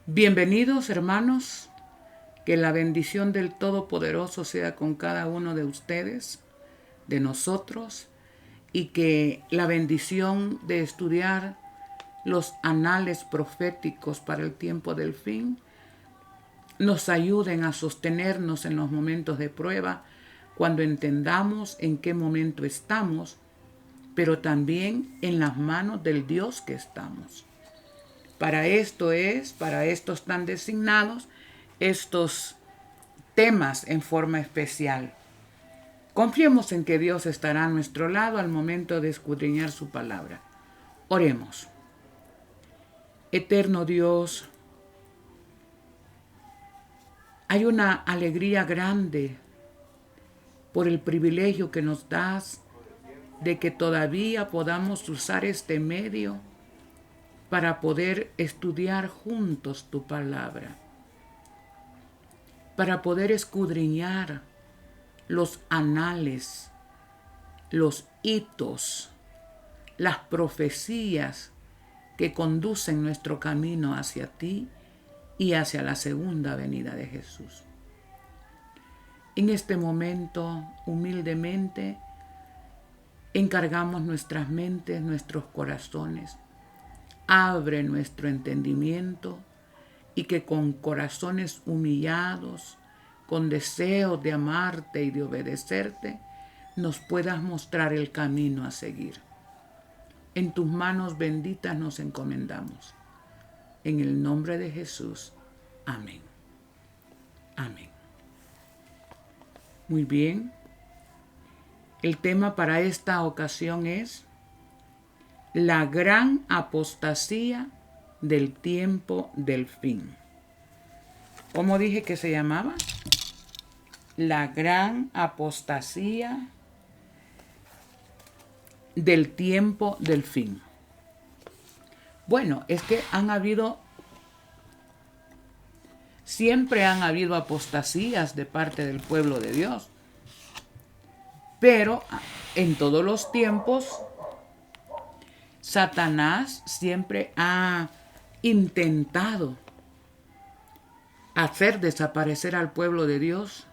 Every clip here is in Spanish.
Bienvenidos, hermanos, que la bendición del Todopoderoso sea con cada uno de ustedes, de nosotros, y que la bendición de estudiar los anales proféticos para el tiempo del fin nos ayuden a sostenernos en los momentos de prueba, cuando entendamos en qué momento estamos, pero también en las manos del Dios que estamos. Para esto están designados estos temas en forma especial. Confiemos en que Dios estará a nuestro lado al momento de escudriñar su palabra. Oremos. Eterno Dios, hay una alegría grande por el privilegio que nos das de que todavía podamos usar este medio para poder estudiar juntos tu palabra, para poder escudriñar los anales, los hitos, las profecías que conducen nuestro camino hacia ti y hacia la segunda venida de Jesús. En este momento, humildemente, encargamos nuestras mentes, nuestros corazones. Abre nuestro entendimiento y que con corazones humillados, con deseos de amarte y de obedecerte, nos puedas mostrar el camino a seguir. En tus manos benditas nos encomendamos. En el nombre de Jesús. Amén. Amén. Muy bien. El tema para esta ocasión es la gran apostasía del tiempo del fin. ¿Cómo dije que se llamaba? La gran apostasía del tiempo del fin. Bueno, es que siempre han habido apostasías de parte del pueblo de Dios. Pero en todos los tiempos, Satanás siempre ha intentado hacer desaparecer al pueblo de Dios.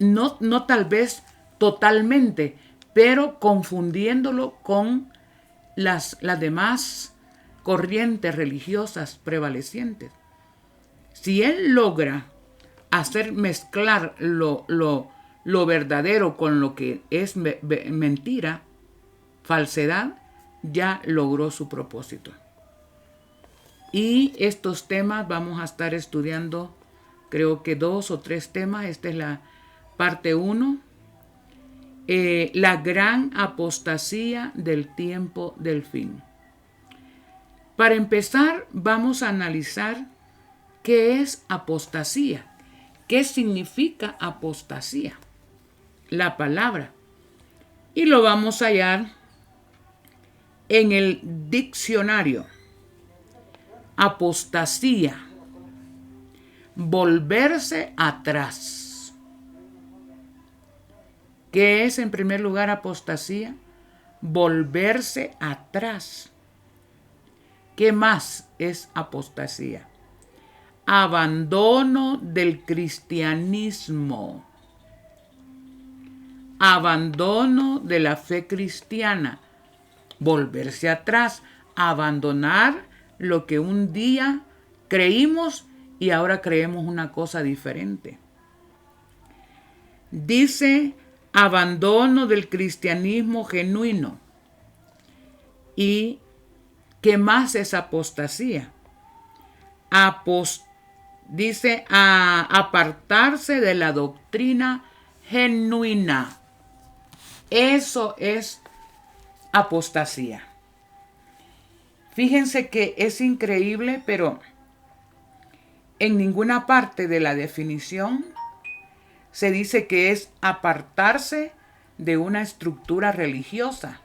No tal vez totalmente, pero confundiéndolo con las demás corrientes religiosas prevalecientes. Si él logra hacer mezclar lo verdadero con lo que es mentira, falsedad, ya logró su propósito. Y estos temas vamos a estar estudiando, creo que 2 o 3 temas. Esta es la parte 1. La gran apostasía del tiempo del fin. Para empezar, vamos a analizar qué es apostasía. ¿Qué significa apostasía? La palabra. Y lo vamos a hallar en el diccionario. Apostasía. Volverse atrás. ¿Qué es en primer lugar apostasía? Volverse atrás. ¿Qué más es apostasía? Abandono del cristianismo. Abandono de la fe cristiana. Volverse atrás, abandonar lo que un día creímos y ahora creemos una cosa diferente. Dice abandono del cristianismo genuino. ¿Y qué más es apostasía? Dice apartarse de la doctrina genuina. Eso es apostasía. Fíjense que es increíble, pero en ninguna parte de la definición se dice que es apartarse de una estructura religiosa.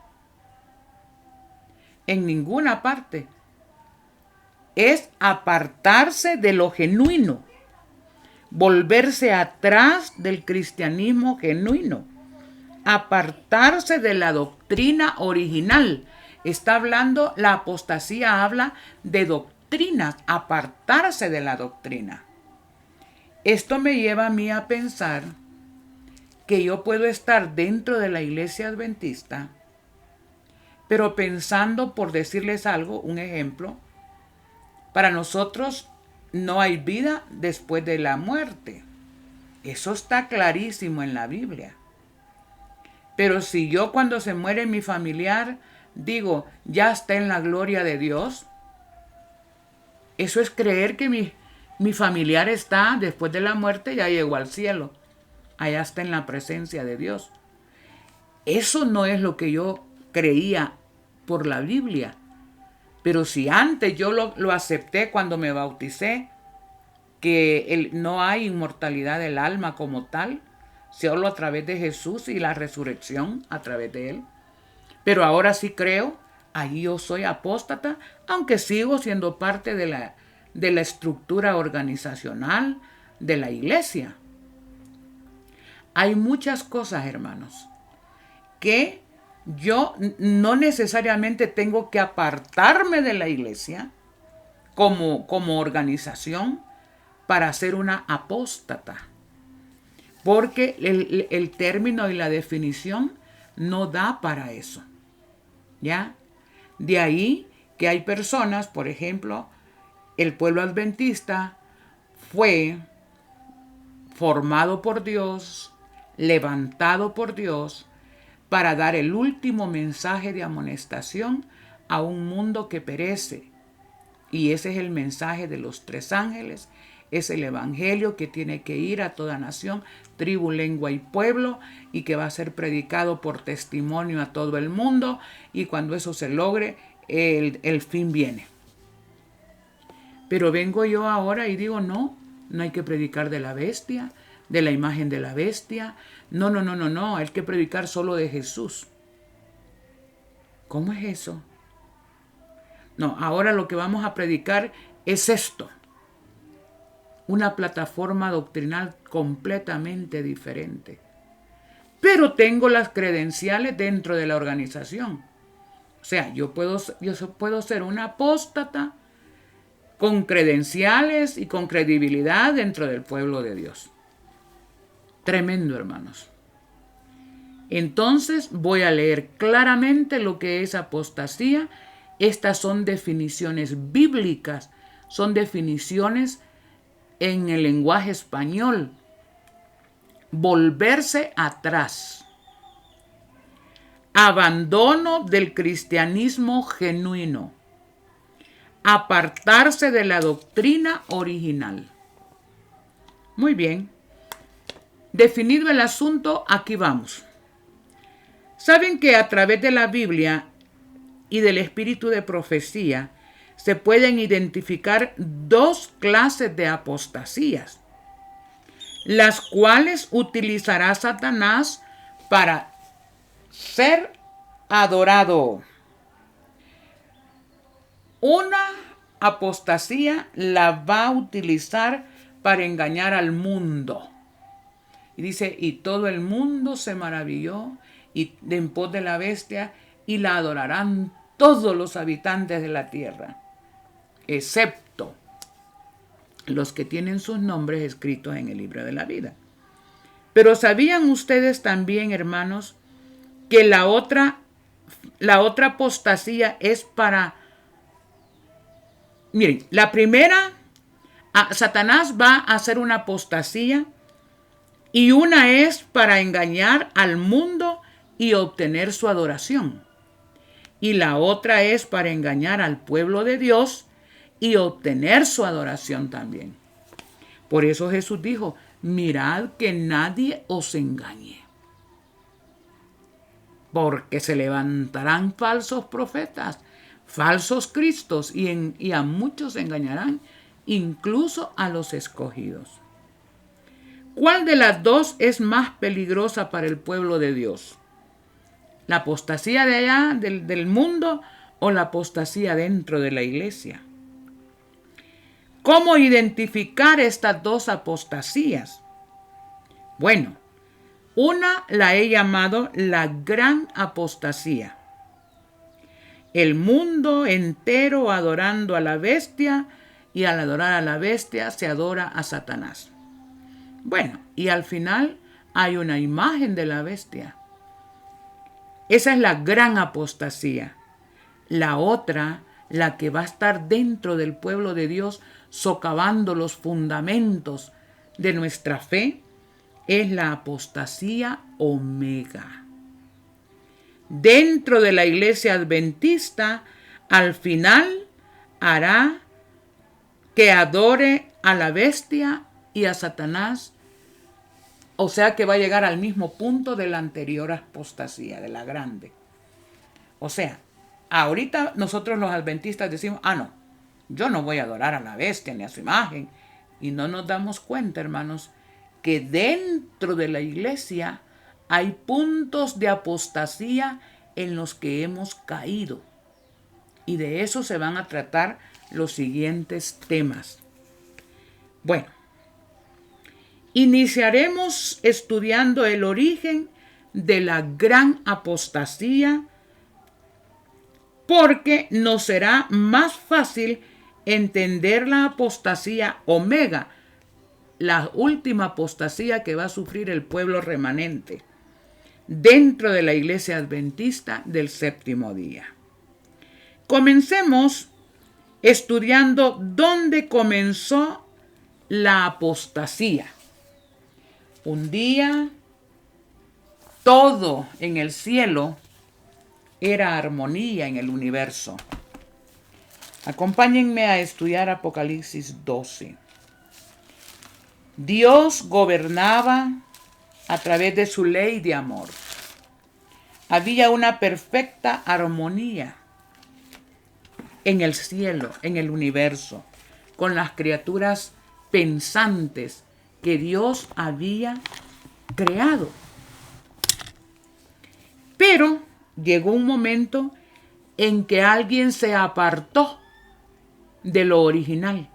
En ninguna parte. Es apartarse de lo genuino. Volverse atrás del cristianismo genuino. Apartarse de la doctrina original. Está hablando, la apostasía habla de doctrina doctrinas, apartarse de la doctrina. Esto me lleva a mí a pensar que yo puedo estar dentro de la iglesia adventista, pero pensando, por decirles algo, un ejemplo, para nosotros no hay vida después de la muerte. Eso está clarísimo en la Biblia. Pero si yo cuando se muere mi familiar digo, ya está en la gloria de Dios, eso es creer que mi familiar está después de la muerte, ya llegó al cielo. Allá está en la presencia de Dios. Eso no es lo que yo creía por la Biblia. Pero si antes yo lo acepté cuando me bauticé, que no hay inmortalidad del alma como tal, solo a través de Jesús y la resurrección a través de Él. Pero ahora sí creo, ahí yo soy apóstata, aunque sigo siendo parte de la estructura organizacional de la iglesia. Hay muchas cosas, hermanos, que yo no necesariamente tengo que apartarme de la iglesia como organización para ser una apóstata. Porque el término y la definición no da para eso. ¿Ya? De ahí que hay personas, por ejemplo, el pueblo adventista fue formado por Dios, levantado por Dios, para dar el último mensaje de amonestación a un mundo que perece. Y ese es el mensaje de los 3 ángeles. Es el evangelio que tiene que ir a toda nación, tribu, lengua y pueblo, y que va a ser predicado por testimonio a todo el mundo. Y cuando eso se logre, el fin viene. Pero vengo yo ahora y digo, no hay que predicar de la bestia, de la imagen de la bestia. No, hay que predicar solo de Jesús. ¿Cómo es eso? No, ahora lo que vamos a predicar es esto. Una plataforma doctrinal completamente diferente. Pero tengo las credenciales dentro de la organización. O sea, yo puedo ser una apóstata con credenciales y con credibilidad dentro del pueblo de Dios. Tremendo, hermanos. Entonces voy a leer claramente lo que es apostasía. Estas son definiciones bíblicas, son definiciones en el lenguaje español. Volverse atrás. Abandono del cristianismo genuino. Apartarse de la doctrina original. Muy bien. Definido el asunto, aquí vamos. Saben que a través de la Biblia y del espíritu de profecía se pueden identificar 2 clases de apostasías, las cuales utilizará Satanás para ser adorado. Una apostasía la va a utilizar para engañar al mundo. Y dice, y todo el mundo se maravilló y en pos de la bestia, y la adorarán todos los habitantes de la tierra, excepto los que tienen sus nombres escritos en el libro de la vida. Pero ¿sabían ustedes también, hermanos, que la otra apostasía es para... Miren, la primera, Satanás va a hacer una apostasía, y una es para engañar al mundo y obtener su adoración. Y la otra es para engañar al pueblo de Dios y obtener su adoración también. Por eso Jesús dijo, mirad que nadie os engañe. Porque se levantarán falsos profetas, falsos cristos, y a muchos engañarán, incluso a los escogidos. ¿Cuál de las 2 es más peligrosa para el pueblo de Dios? ¿La apostasía de allá, del mundo, o la apostasía dentro de la iglesia? ¿Cómo identificar estas 2 apostasías? Bueno, una la he llamado la gran apostasía. el mundo entero adorando a la bestia, y al adorar a la bestia se adora a Satanás. Bueno, y al final hay una imagen de la bestia. Esa es la gran apostasía. La otra, la que va a estar dentro del pueblo de Dios, socavando los fundamentos de nuestra fe, es la apostasía omega. Dentro de la iglesia adventista, al final hará que adore a la bestia y a Satanás. O sea que va a llegar al mismo punto de la anterior apostasía, de la grande. O sea, ahorita nosotros los adventistas decimos, no, yo no voy a adorar a la bestia ni a su imagen. Y no nos damos cuenta, hermanos, que dentro de la iglesia hay puntos de apostasía en los que hemos caído. Y de eso se van a tratar los siguientes temas. Bueno, iniciaremos estudiando el origen de la gran apostasía, porque nos será más fácil entender la apostasía omega, la última apostasía que va a sufrir el pueblo remanente dentro de la iglesia adventista del séptimo día. Comencemos estudiando dónde comenzó la apostasía. Un día, todo en el cielo era armonía en el universo. Acompáñenme a estudiar Apocalipsis 12. Dios gobernaba a través de su ley de amor. Había una perfecta armonía en el cielo, en el universo, con las criaturas pensantes que Dios había creado. Pero llegó un momento en que alguien se apartó de lo original.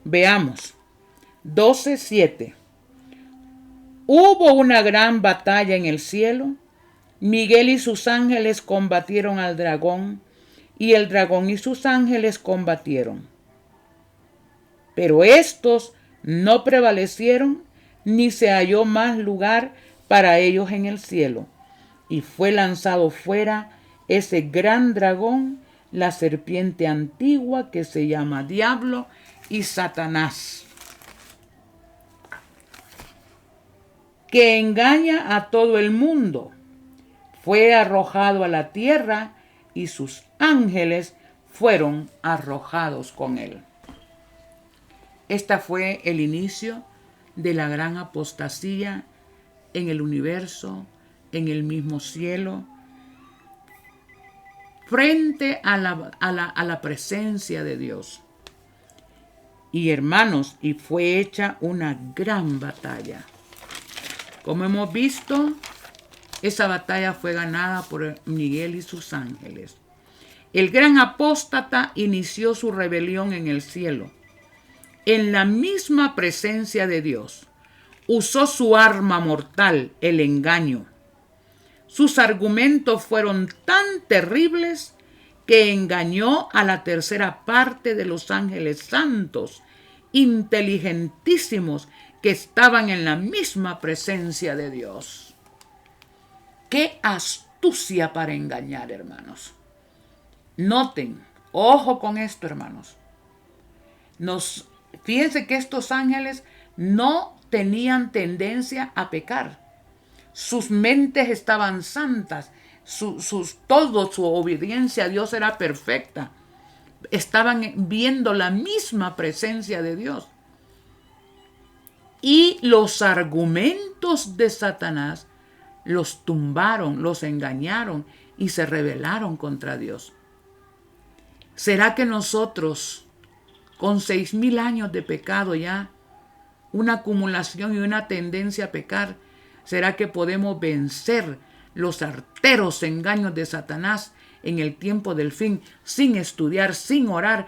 Veamos, 12:7. Hubo una gran batalla en el cielo. Miguel y sus ángeles combatieron al dragón, y el dragón y sus ángeles combatieron. Pero estos no prevalecieron, ni se halló más lugar para ellos en el cielo. Y fue lanzado fuera ese gran dragón, la serpiente antigua que se llama Diablo y Satanás, que engaña a todo el mundo. Fue arrojado a la tierra y sus ángeles fueron arrojados con él. Este fue el inicio de la gran apostasía en el universo, en el mismo cielo, frente a la presencia de Dios. Y hermanos, y fue hecha una gran batalla. Como hemos visto, esa batalla fue ganada por Miguel y sus ángeles. El gran apóstata inició su rebelión en el cielo, en la misma presencia de Dios. Usó su arma mortal, el engaño. Sus argumentos fueron tan terribles que engañó a la tercera parte de los ángeles santos, inteligentísimos, que estaban en la misma presencia de Dios. ¡Qué astucia para engañar, hermanos! Noten, ojo con esto, hermanos. Fíjense que estos ángeles no tenían tendencia a pecar. Sus mentes estaban santas. Todo su obediencia a Dios era perfecta. Estaban viendo la misma presencia de Dios. Y los argumentos de Satanás los tumbaron, los engañaron y se rebelaron contra Dios. ¿Será que nosotros, con 6,000 años de pecado ya, una acumulación y una tendencia a pecar, será que podemos vencer los arteros engaños de Satanás en el tiempo del fin, sin estudiar, sin orar,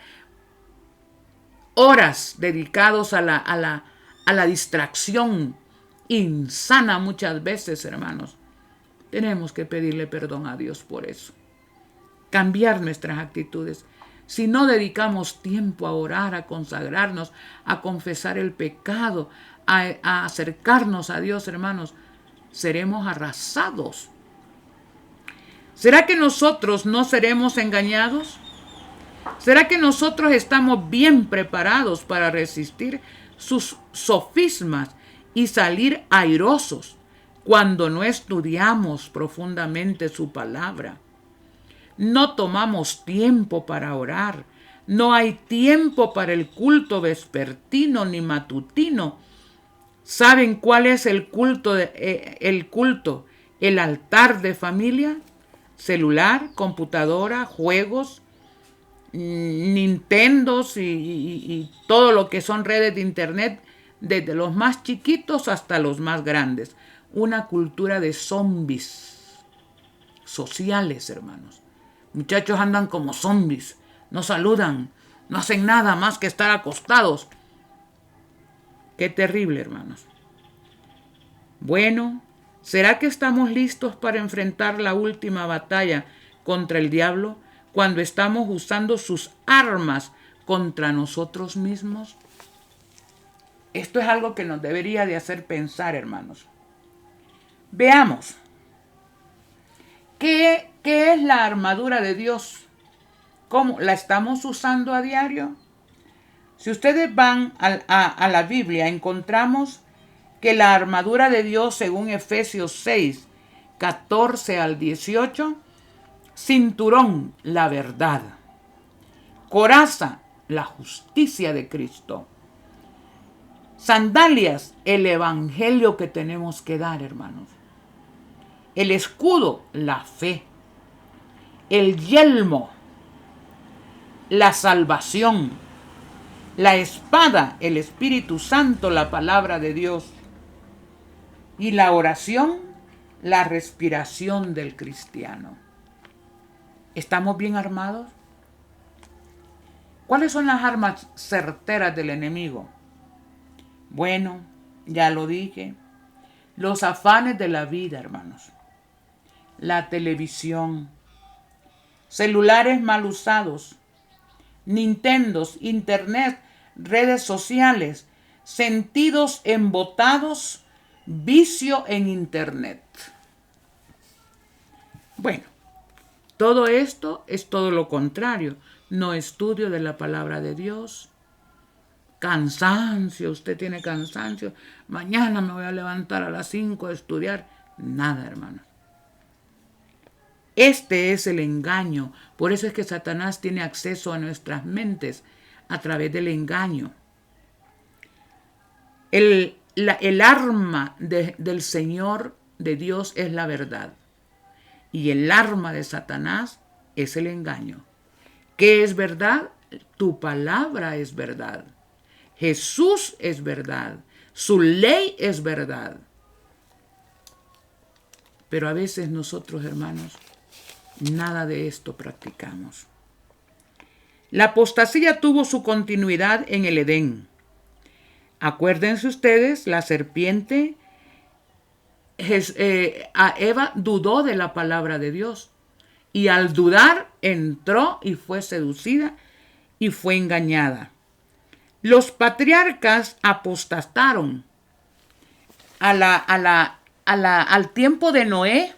horas dedicados a la distracción insana muchas veces, hermanos? Tenemos que pedirle perdón a Dios por eso. cambiar nuestras actitudes. Si no dedicamos tiempo a orar, a consagrarnos, a confesar el pecado, a acercarnos a Dios, hermanos, seremos arrasados. ¿Será que nosotros no seremos engañados? ¿Será que nosotros estamos bien preparados para resistir sus sofismas y salir airosos cuando no estudiamos profundamente su palabra? No tomamos tiempo para orar. No hay tiempo para el culto vespertino ni matutino. ¿Saben cuál es el culto? El altar de familia, celular, computadora, juegos, Nintendos y todo lo que son redes de internet, desde los más chiquitos hasta los más grandes. Una cultura de zombies sociales, hermanos. Muchachos andan como zombies, no saludan, no hacen nada más que estar acostados. Qué terrible, hermanos. Bueno, ¿será que estamos listos para enfrentar la última batalla contra el diablo cuando estamos usando sus armas contra nosotros mismos? Esto es algo que nos debería de hacer pensar, hermanos. Veamos. ¿Qué es la armadura de Dios? ¿Cómo la estamos usando a diario? Si ustedes van a la Biblia, encontramos que la armadura de Dios, según Efesios 6, 14 al 18, cinturón, la verdad; coraza, la justicia de Cristo; sandalias, el evangelio que tenemos que dar, hermanos; el escudo, la fe; el yelmo, la salvación; la espada, el Espíritu Santo, la palabra de Dios; y la oración, la respiración del cristiano. ¿Estamos bien armados? ¿Cuáles son las armas certeras del enemigo? Bueno, ya lo dije. Los afanes de la vida, hermanos. La televisión, celulares mal usados, Nintendos, internet, redes sociales, sentidos embotados, vicio en internet. Bueno, todo esto es todo lo contrario. No estudio de la palabra de Dios. Cansancio, usted tiene cansancio. Mañana me voy a levantar a las 5 a estudiar. Nada, hermanos. Este es el engaño. Por eso es que Satanás tiene acceso a nuestras mentes a través del engaño. El arma del Señor, de Dios, es la verdad. Y el arma de Satanás es el engaño. ¿Qué es verdad? Tu palabra es verdad. Jesús es verdad. Su ley es verdad. Pero a veces nosotros, hermanos, nada de esto practicamos. La apostasía tuvo su continuidad en el Edén. Acuérdense ustedes, la serpiente, a Eva dudó de la palabra de Dios. Y al dudar, entró y fue seducida y fue engañada. Los patriarcas apostataron al tiempo de Noé.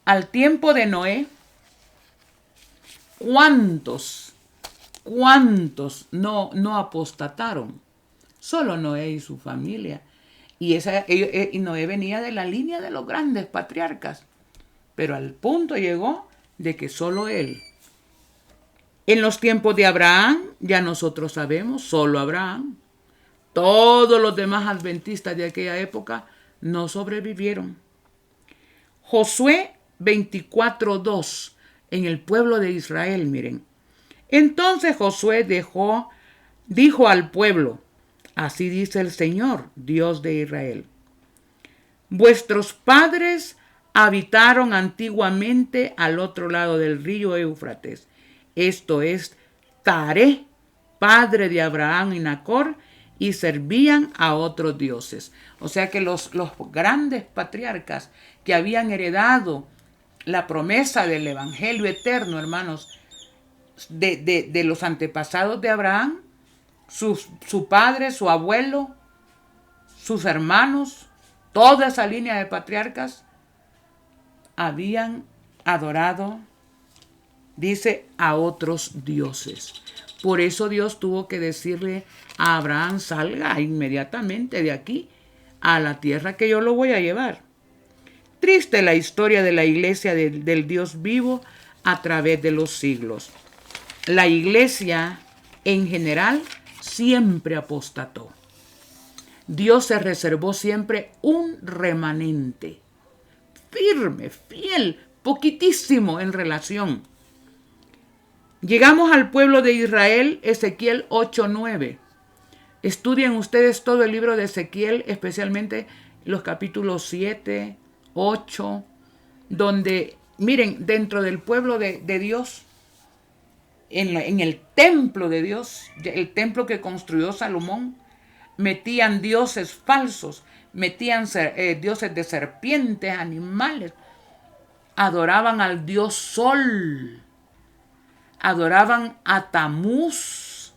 Al tiempo de Noé, ¿cuántos no apostataron? Solo Noé y su familia. Y Noé venía de la línea de los grandes patriarcas. Pero al punto llegó de que solo él. En los tiempos de Abraham, ya nosotros sabemos, solo Abraham. Todos los demás adventistas de aquella época no sobrevivieron. Josué 24:2, en el pueblo de Israel, miren. Entonces Josué dijo al pueblo: así dice el Señor, Dios de Israel: vuestros padres habitaron antiguamente al otro lado del río Éufrates, esto es, Taré, padre de Abraham y Nacor, y servían a otros dioses. O sea que los grandes patriarcas que habían heredado la promesa del evangelio eterno, hermanos, de los antepasados de Abraham, su padre, su abuelo, sus hermanos, toda esa línea de patriarcas, habían adorado, dice, a otros dioses. Por eso Dios tuvo que decirle a Abraham: salga inmediatamente de aquí a la tierra que yo lo voy a llevar. Triste la historia de la iglesia del Dios vivo a través de los siglos. La iglesia en general siempre apostató. Dios se reservó siempre un remanente firme, fiel, poquitísimo en relación. Llegamos al pueblo de Israel, Ezequiel 8:9. Estudien ustedes todo el libro de Ezequiel, especialmente los capítulos 7, 8, donde, miren, dentro del pueblo de Dios, en el templo de Dios, el templo que construyó Salomón, metían dioses falsos, metían dioses de serpientes, animales, adoraban al dios Sol, adoraban a Tamuz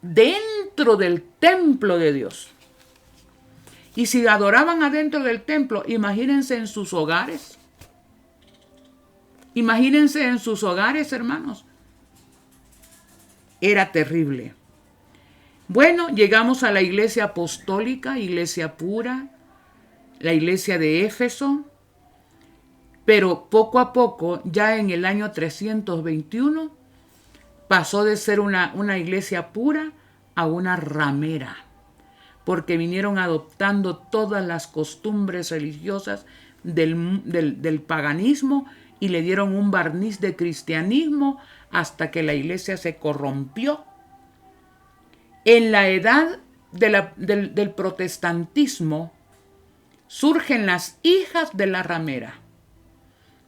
dentro del templo de Dios. Y si adoraban adentro del templo, imagínense en sus hogares. Imagínense en sus hogares, hermanos. Era terrible. Bueno, llegamos a la iglesia apostólica, iglesia pura, la iglesia de Éfeso, pero poco a poco, ya en el año 321, pasó de ser una iglesia pura a una ramera, porque vinieron adoptando todas las costumbres religiosas del paganismo y le dieron un barniz de cristianismo hasta que la iglesia se corrompió. En la edad del protestantismo surgen las hijas de la ramera.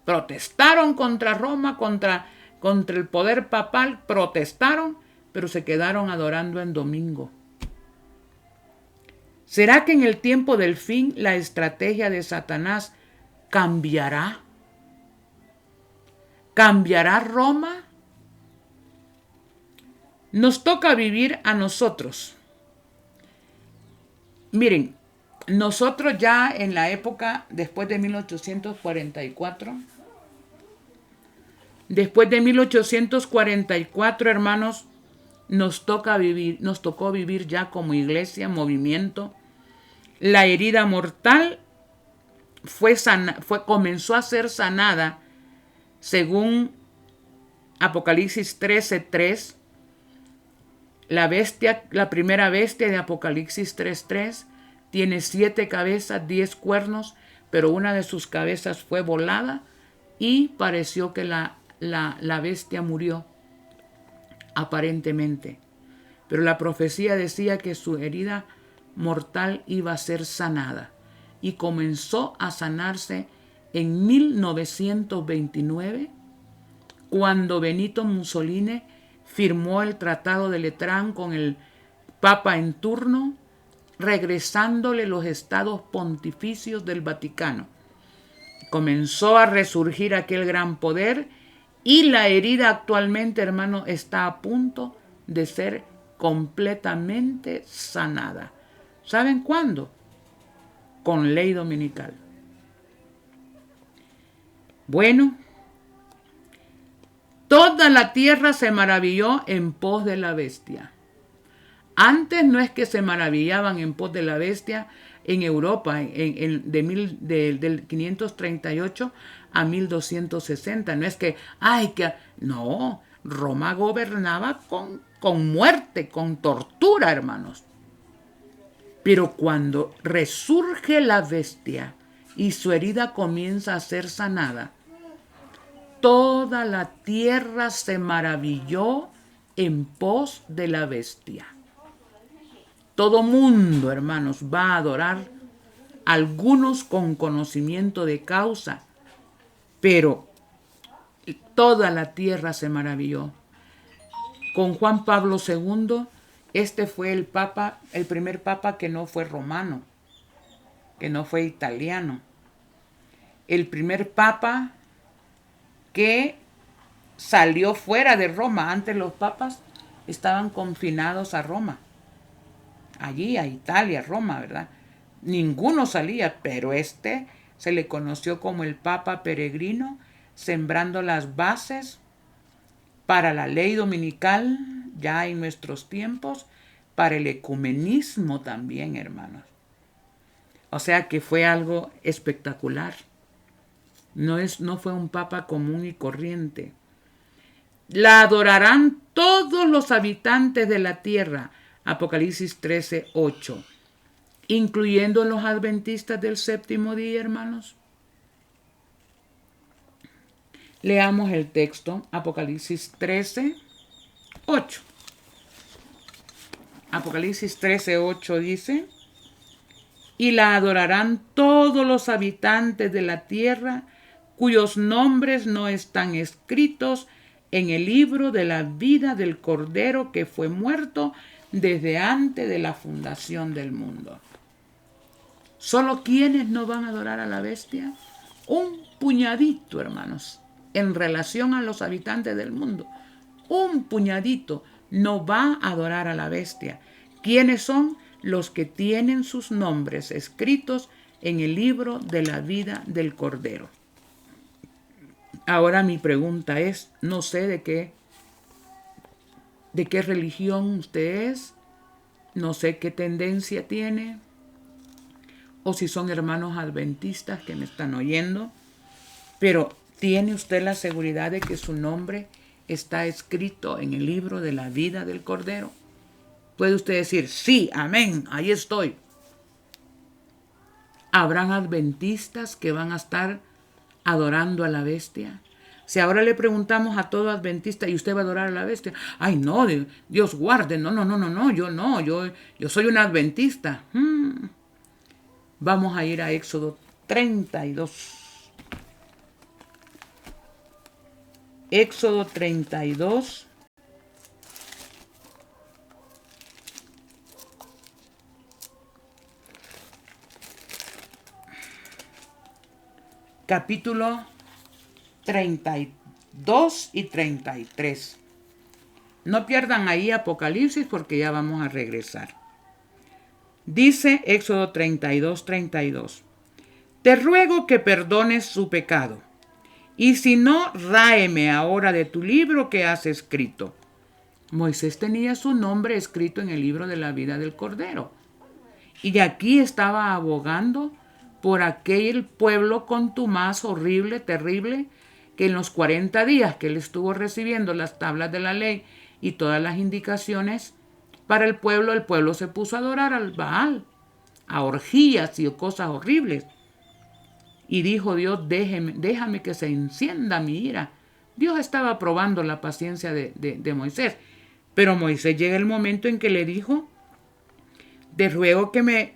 Protestaron contra Roma, contra el poder papal, protestaron, pero se quedaron adorando en domingo. ¿Será que en el tiempo del fin la estrategia de Satanás cambiará? ¿Cambiará Roma? Nos toca vivir a nosotros. Miren, nosotros ya en la época después de 1844, hermanos, nos tocó vivir ya como iglesia, movimiento. La herida mortal comenzó a ser sanada según Apocalipsis 13:3. La primera bestia de Apocalipsis 3:3 tiene 7 cabezas, 10 cuernos, pero una de sus cabezas fue volada y pareció que la bestia murió, aparentemente. Pero la profecía decía que su herida mortal iba a ser sanada y comenzó a sanarse en 1929, cuando Benito Mussolini firmó el Tratado de Letrán con el Papa en turno, regresándole los estados pontificios del Vaticano. Comenzó a resurgir aquel gran poder y la herida actualmente, hermano, está a punto de ser completamente sanada. ¿Saben cuándo? Con ley dominical. Bueno, toda la tierra se maravilló en pos de la bestia. Antes no es que se maravillaban en pos de la bestia en Europa, del 538 a 1260. No es que, no, Roma gobernaba con muerte, con tortura, hermanos. Pero cuando resurge la bestia y su herida comienza a ser sanada, toda la tierra se maravilló en pos de la bestia. Todo mundo, hermanos, va a adorar, algunos con conocimiento de causa, pero toda la tierra se maravilló. Con Juan Pablo II, este fue el primer papa que no fue romano, que no fue italiano. el primer papa que salió fuera de Roma. Antes los papas estaban confinados a Roma, allí a Italia, Roma, ¿verdad? Ninguno salía, pero se le conoció como el Papa Peregrino, sembrando las bases para la ley dominical ya en nuestros tiempos, para el ecumenismo también, hermanos. O sea que fue algo espectacular. No fue un papa común y corriente. La adorarán todos los habitantes de la tierra. Apocalipsis 13:8. Incluyendo los adventistas del séptimo día, hermanos. Leamos el texto, Apocalipsis 13:8. Apocalipsis 13:8 dice: y la adorarán todos los habitantes de la tierra, cuyos nombres no están escritos en el libro de la vida del Cordero que fue muerto desde antes de la fundación del mundo. ¿Solo quiénes no van a adorar a la bestia? Un puñadito, hermanos, en relación a los habitantes del mundo. Un puñadito no va a adorar a la bestia. ¿Quiénes son? Los que tienen sus nombres escritos en el libro de la vida del Cordero. Ahora mi pregunta es, no sé de qué religión usted es, no sé qué tendencia tiene, o si son hermanos adventistas que me están oyendo, pero ¿tiene usted la seguridad de que su nombre está escrito en el libro de la vida del Cordero? Puede usted decir, sí, amén, ahí estoy. ¿Habrán adventistas que van a estar adorando a la bestia? Si ahora le preguntamos a todo adventista, ¿y usted va a adorar a la bestia? Ay, no, Dios guarde, no, yo soy un adventista. Vamos a ir a Éxodo 32. Éxodo 32. Capítulo 32 y 33. No pierdan ahí Apocalipsis porque ya vamos a regresar. Dice Éxodo 32:32. Te ruego que perdones su pecado, y si no, ráeme ahora de tu libro que has escrito. Moisés tenía su nombre escrito en el libro de la vida del Cordero. Y aquí estaba abogando por aquel pueblo contumaz, horrible, terrible, que en los 40 días que él estuvo recibiendo las tablas de la ley y todas las indicaciones para el pueblo se puso a adorar al Baal, a orgías y cosas horribles. Y dijo Dios, déjame que se encienda mi ira. Dios estaba probando la paciencia de Moisés. Pero Moisés llega el momento en que le dijo, te ruego que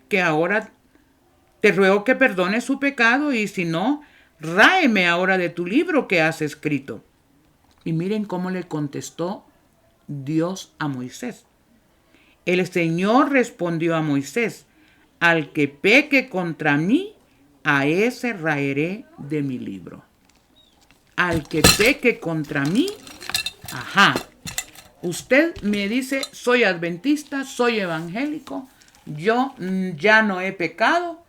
perdone su pecado, y si no, ráeme ahora de tu libro que has escrito. Y miren cómo le contestó Dios a Moisés. El Señor respondió a Moisés, al que peque contra mí, a ese raeré de mi libro. Al que peque contra mí, usted me dice, soy adventista, soy evangélico, yo ya no he pecado,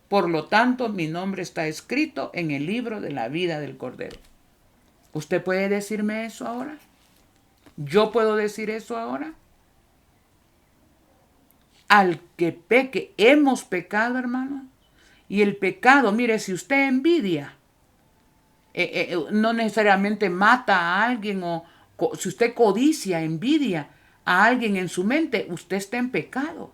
por lo tanto mi nombre está escrito en el libro de la vida del Cordero. ¿Usted puede decirme eso ahora? ¿Yo puedo decir eso ahora? Al que peque, hemos pecado, hermano. Y el pecado, mire, si usted envidia, no necesariamente mata a alguien, o si usted codicia, envidia a alguien en su mente, usted está en pecado.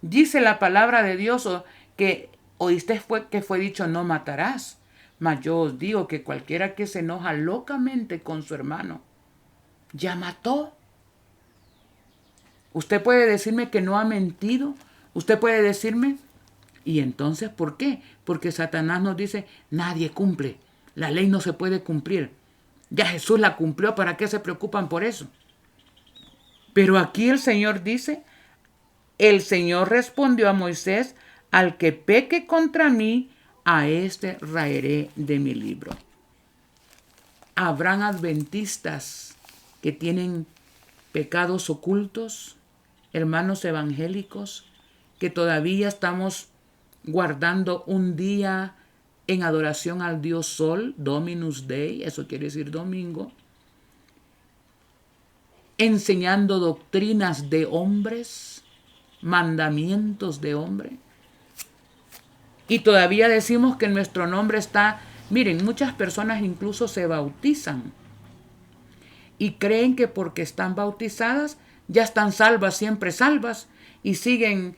Dice la palabra de Dios que oíste que fue dicho, no matarás. Mas yo os digo que cualquiera que se enoja locamente con su hermano, ya mató. Usted puede decirme que no ha mentido. Usted puede decirme, ¿y entonces por qué? Porque Satanás nos dice, nadie cumple. La ley no se puede cumplir. Ya Jesús la cumplió, ¿para qué se preocupan por eso? Pero aquí el Señor dice, el Señor respondió a Moisés, al que peque contra mí, a este raeré de mi libro. Habrán adventistas que tienen pecados ocultos, hermanos evangélicos, que todavía estamos guardando un día en adoración al Dios Sol, Dominus Dei, eso quiere decir domingo, enseñando doctrinas de hombres, mandamientos de hombre. Y todavía decimos que nuestro nombre está, miren, muchas personas incluso se bautizan y creen que porque están bautizadas ya están salvas, siempre salvas, y siguen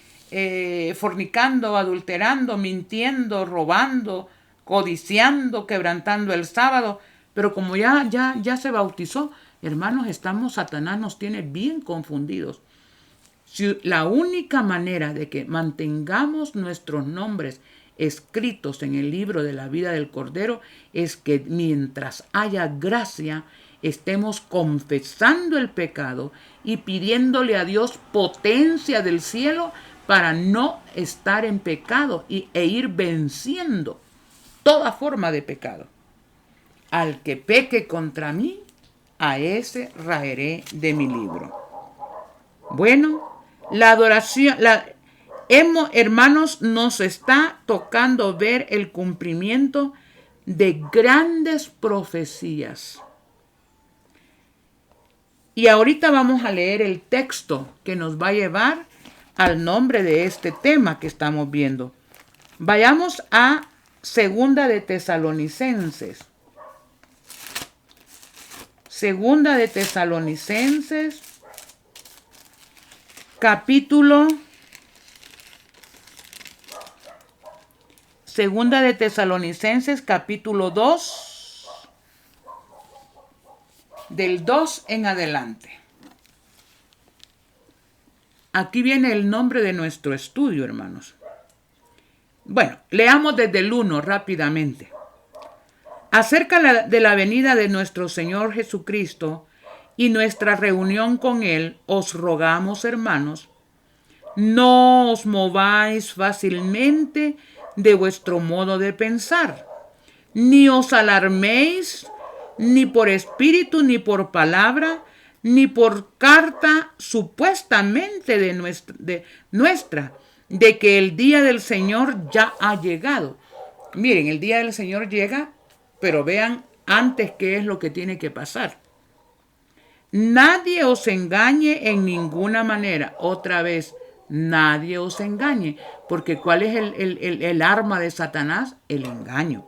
fornicando, adulterando, mintiendo, robando, codiciando, quebrantando el sábado. Pero como ya se bautizó, hermanos, Satanás nos tiene bien confundidos. La única manera de que mantengamos nuestros nombres escritos en el libro de la vida del Cordero es que mientras haya gracia, estemos confesando el pecado y pidiéndole a Dios potencia del cielo para no estar en pecado e ir venciendo toda forma de pecado. Al que peque contra mí, a ese raeré de mi libro. Bueno, la adoración, hermanos, nos está tocando ver el cumplimiento de grandes profecías. Y ahorita vamos a leer el texto que nos va a llevar al nombre de este tema que estamos viendo. Vayamos a Segunda de Tesalonicenses. Segunda de Tesalonicenses, Segunda de Tesalonicenses, capítulo 2, del 2 en adelante. Aquí viene el nombre de nuestro estudio, hermanos. Bueno, leamos desde el 1 rápidamente. Acerca de la venida de nuestro Señor Jesucristo y nuestra reunión con Él, os rogamos, hermanos, no os mováis fácilmente de vuestro modo de pensar, ni os alarméis, ni por espíritu, ni por palabra, ni por carta supuestamente de nuestra, de que el día del Señor ya ha llegado. Miren, el día del Señor llega, pero vean antes qué es lo que tiene que pasar. Nadie os engañe en ninguna manera. Otra vez, nadie os engañe. Porque ¿cuál es el arma de Satanás? El engaño.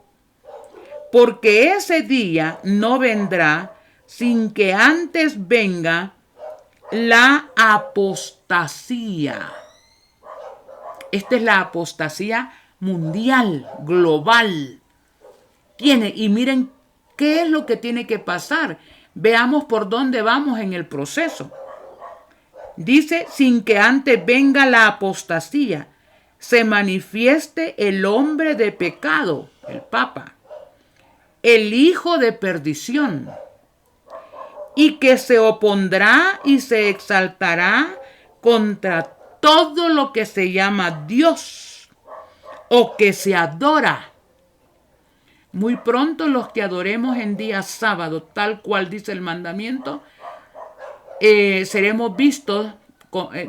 Porque ese día no vendrá sin que antes venga la apostasía. Esta es la apostasía mundial, global. Y miren qué es lo que tiene que pasar. Veamos por dónde vamos en el proceso. Dice, sin que antes venga la apostasía, se manifieste el hombre de pecado, el Papa, el hijo de perdición, y que se opondrá y se exaltará contra todo lo que se llama Dios o que se adora. Muy pronto los que adoremos en día sábado, tal cual dice el mandamiento, seremos vistos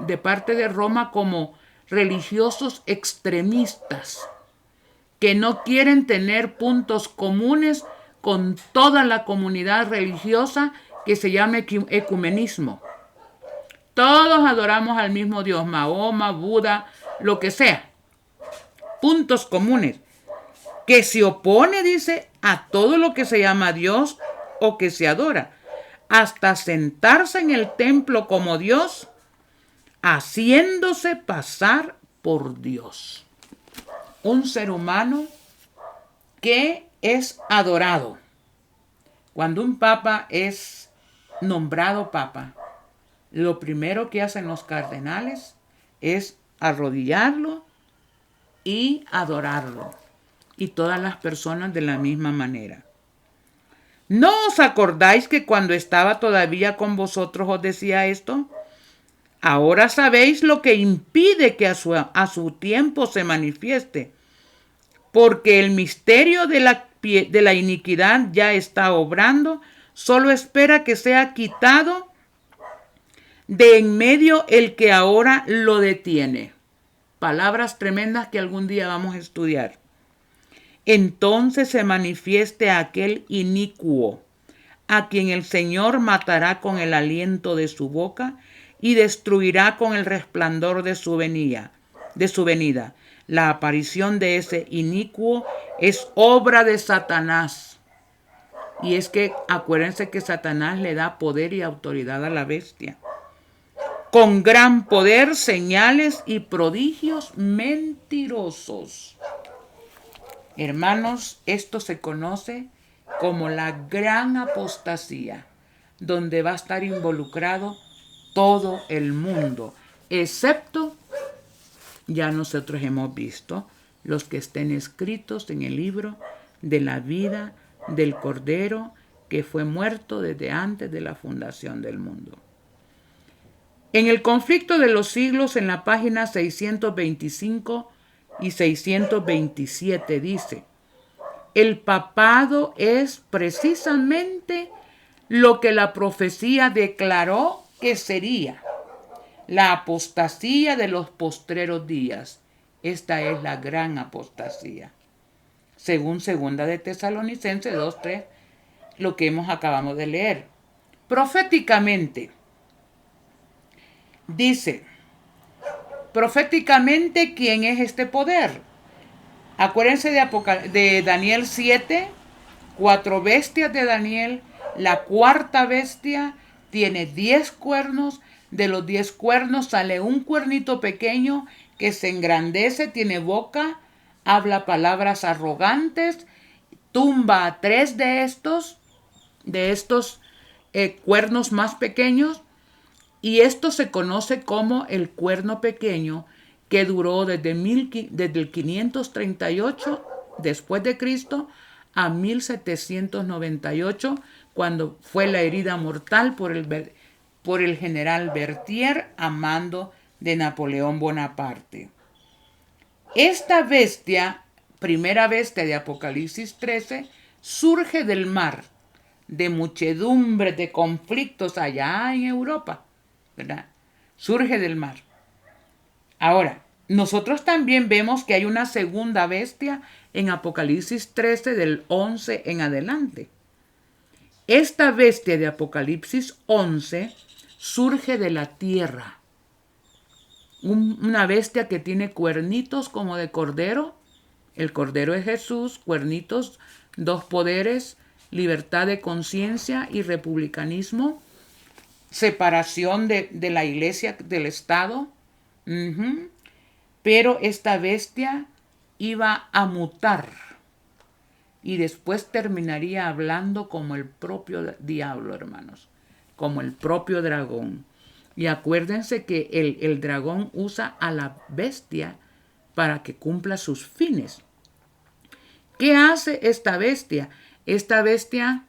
de parte de Roma como religiosos extremistas que no quieren tener puntos comunes con toda la comunidad religiosa que se llama ecumenismo. Todos adoramos al mismo Dios, Mahoma, Buda, lo que sea. Puntos comunes. Que se opone, dice, a todo lo que se llama Dios o que se adora, hasta sentarse en el templo como Dios, haciéndose pasar por Dios. Un ser humano que es adorado. Cuando un papa es nombrado papa, lo primero que hacen los cardenales es arrodillarlo y adorarlo. Y todas las personas de la misma manera. ¿No os acordáis que cuando estaba todavía con vosotros os decía esto? Ahora sabéis lo que impide que a su tiempo se manifieste. porque el misterio de la iniquidad ya está obrando, solo espera que sea quitado de en medio el que ahora lo detiene. Palabras tremendas que algún día vamos a estudiar. Entonces se manifieste aquel inicuo, a quien el Señor matará con el aliento de su boca y destruirá con el resplandor de su venida. La aparición de ese inicuo es obra de Satanás. Y es que acuérdense que Satanás le da poder y autoridad a la bestia. Con gran poder, señales y prodigios mentirosos. Hermanos, esto se conoce como la gran apostasía, donde va a estar involucrado todo el mundo, excepto, ya nosotros hemos visto, los que estén escritos en el libro de la vida del Cordero que fue muerto desde antes de la fundación del mundo. En el conflicto de los siglos, en la página 625 y 627 dice: el papado es precisamente lo que la profecía declaró que sería: la apostasía de los postreros días. Esta es la gran apostasía. Según segunda de Tesalonicenses 2:3, lo que acabamos de leer. Proféticamente, dice, proféticamente, ¿quién es este poder? Acuérdense de Daniel 7, 4 bestias de Daniel. La cuarta bestia tiene 10 cuernos. De los 10 cuernos sale un cuernito pequeño que se engrandece, tiene boca, habla palabras arrogantes, tumba a 3 de estos cuernos más pequeños. Y esto se conoce como el cuerno pequeño, que duró desde el 538 después de Cristo a 1798, cuando fue la herida mortal por el general Berthier a mando de Napoleón Bonaparte. Esta bestia, primera bestia de Apocalipsis 13, surge del mar, de muchedumbre de conflictos allá en Europa, ¿verdad? Surge del mar. Ahora, nosotros también vemos que hay una segunda bestia en Apocalipsis 13 del 11 en adelante. Esta bestia de Apocalipsis 11 surge de la tierra. Una bestia que tiene cuernitos como de cordero. El cordero es Jesús, cuernitos, 2 poderes, libertad de conciencia y republicanismo, separación de la iglesia del Estado. Pero esta bestia iba a mutar y después terminaría hablando como el propio diablo, hermanos, como el propio dragón. Y acuérdense que el dragón usa a la bestia para que cumpla sus fines. ¿Qué hace esta bestia? Esta bestia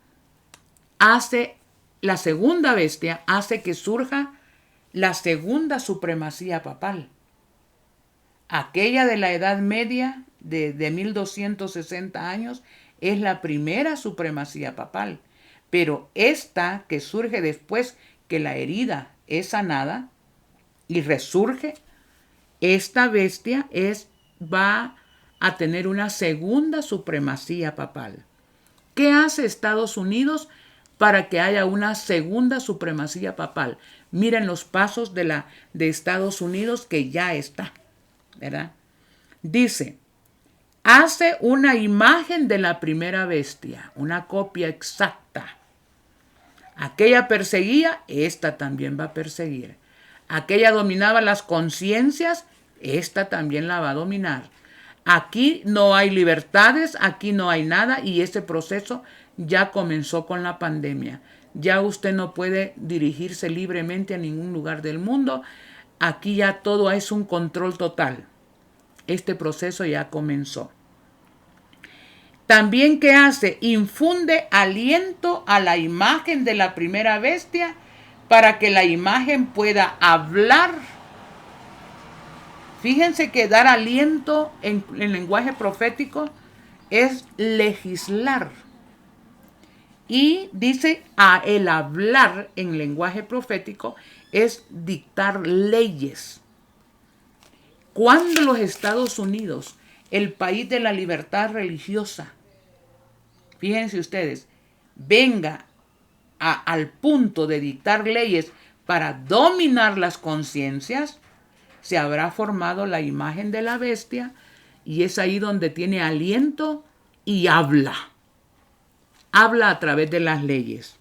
la segunda bestia hace que surja la segunda supremacía papal. Aquella de la Edad Media de 1260 años es la primera supremacía papal. Pero esta que surge después que la herida es sanada y resurge, esta bestia va a tener una segunda supremacía papal. ¿Qué hace Estados Unidos para que haya una segunda supremacía papal? Miren los pasos de Estados Unidos, que ya está, ¿verdad? Dice, hace una imagen de la primera bestia, una copia exacta. Aquella perseguía, esta también va a perseguir. Aquella dominaba las conciencias, esta también la va a dominar. Aquí no hay libertades, aquí no hay nada, y ese proceso ya comenzó con la pandemia. Ya usted no puede dirigirse libremente a ningún lugar del mundo. Aquí ya todo es un control total. Este proceso ya comenzó. También, ¿qué hace? Infunde aliento a la imagen de la primera bestia para que la imagen pueda hablar Fíjense que dar aliento en lenguaje profético es legislar. Y dice, el hablar en lenguaje profético es dictar leyes. Cuando los Estados Unidos, el país de la libertad religiosa, fíjense ustedes, venga al punto de dictar leyes para dominar las conciencias, se habrá formado la imagen de la bestia y es ahí donde tiene aliento y habla. Habla a través de las leyes.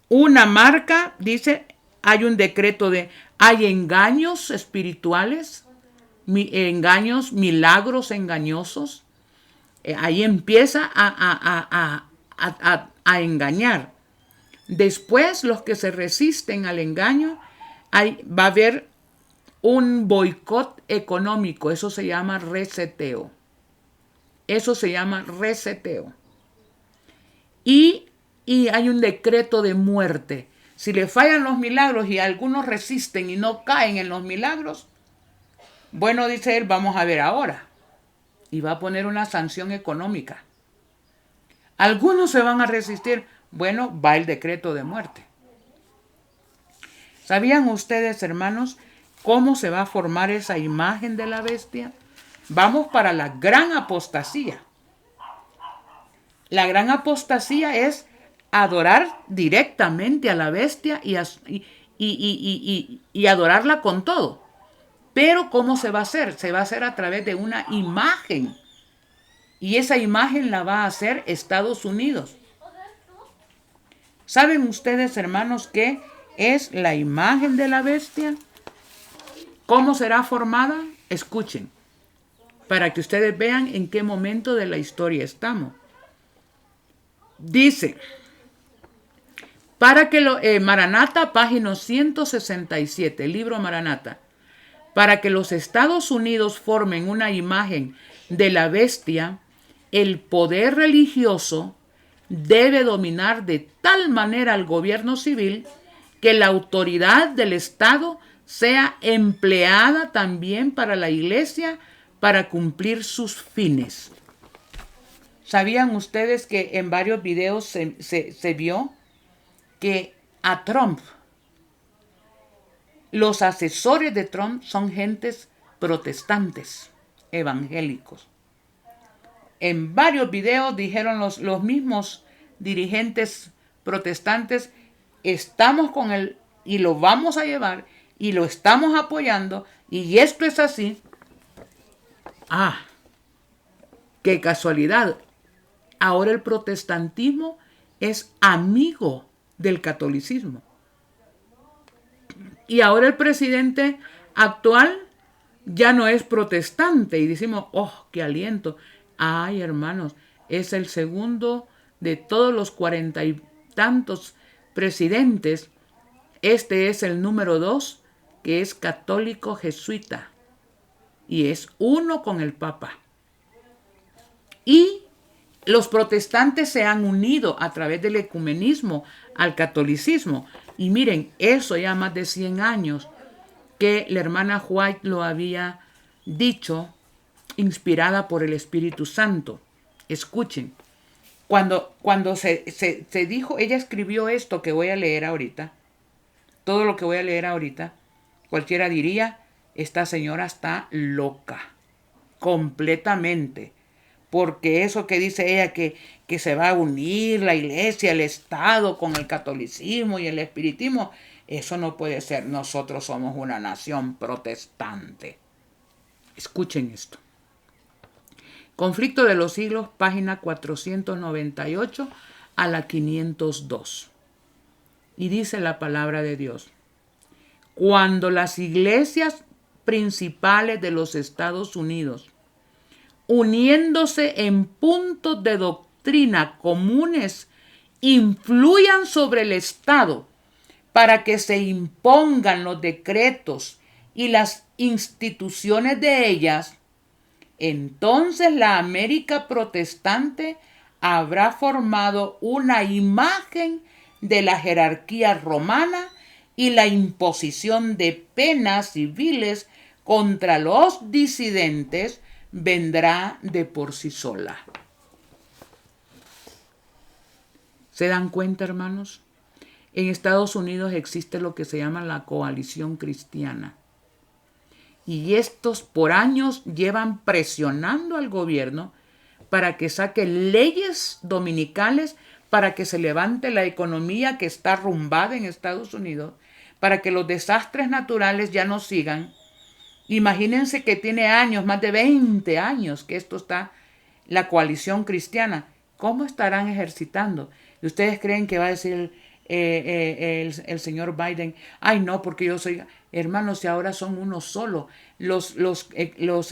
Una marca, dice, hay un decreto hay engaños espirituales, engaños, milagros engañosos. Ahí empieza a engañar. Después, los que se resisten al engaño, va a haber un boicot económico. Eso se llama reseteo. Eso se llama reseteo. Y hay un decreto de muerte. Si le fallan los milagros y algunos resisten y no caen en los milagros, bueno, dice él, vamos a ver ahora. Y va a poner una sanción económica. Algunos se van a resistir. Bueno, va el decreto de muerte. ¿Sabían ustedes, hermanos, cómo se va a formar esa imagen de la bestia? Vamos para la gran apostasía. La gran apostasía es adorar directamente a la bestia y adorarla con todo. Pero ¿cómo se va a hacer? Se va a hacer a través de una imagen. Y esa imagen la va a hacer Estados Unidos. ¿Saben ustedes, hermanos, qué es la imagen de la bestia? ¿Cómo será formada? Escuchen, para que ustedes vean en qué momento de la historia estamos. Dice, para que Maranata, página 167, el libro Maranata, para que los Estados Unidos formen una imagen de la bestia, el poder religioso debe dominar de tal manera al gobierno civil que la autoridad del Estado sea empleada también para la iglesia para cumplir sus fines. ¿Sabían ustedes que en varios videos se vio que a Trump, los asesores de Trump son gentes protestantes, evangélicos? En varios videos dijeron los mismos dirigentes protestantes, estamos con él y lo vamos a llevar y lo estamos apoyando y esto es así. Qué casualidad. Ahora el protestantismo es amigo del catolicismo. Y ahora el presidente actual ya no es protestante. Y decimos, qué aliento. Ay, hermanos, es el segundo de todos los 40 y tantos presidentes. Este es el número 2, que es católico jesuita. Y es uno con el Papa. Y los protestantes se han unido a través del ecumenismo al catolicismo. Y miren, eso ya más de 100 años que la hermana White lo había dicho, inspirada por el Espíritu Santo. Escuchen, cuando se dijo, ella escribió esto que voy a leer ahorita, todo lo que voy a leer ahorita, cualquiera diría, esta señora está loca, completamente. Porque eso que dice ella que se va a unir la iglesia, el Estado con el catolicismo y el espiritismo, eso no puede ser. Nosotros somos una nación protestante. Escuchen esto. Conflicto de los Siglos, página 498 a la 502. Y dice la palabra de Dios. Cuando las iglesias principales de los Estados Unidos, uniéndose en puntos de doctrina comunes, influyan sobre el Estado para que se impongan los decretos y las instituciones de ellas, entonces la América protestante habrá formado una imagen de la jerarquía romana y la imposición de penas civiles contra los disidentes vendrá de por sí sola. ¿Se dan cuenta, hermanos? En Estados Unidos existe lo que se llama la coalición cristiana. Y estos por años llevan presionando al gobierno para que saque leyes dominicales para que se levante la economía que está arrumbada en Estados Unidos, para que los desastres naturales ya no sigan. Imagínense que tiene años, más de 20 años que esto está, la coalición cristiana. ¿Cómo estarán ejercitando? ¿Y ustedes creen que va a decir el señor Biden, ay no, porque yo soy, hermanos, y ahora son uno solo? Los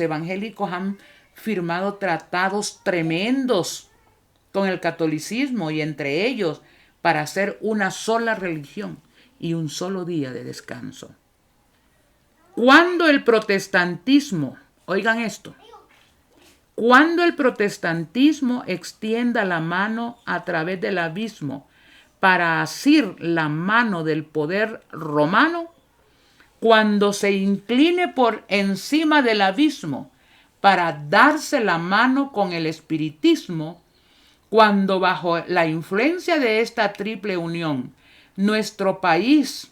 evangélicos han firmado tratados tremendos con el catolicismo y entre ellos para hacer una sola religión y un solo día de descanso. Cuando el protestantismo, oigan esto, cuando el protestantismo extienda la mano a través del abismo para asir la mano del poder romano, cuando se incline por encima del abismo para darse la mano con el espiritismo, cuando bajo la influencia de esta triple unión nuestro país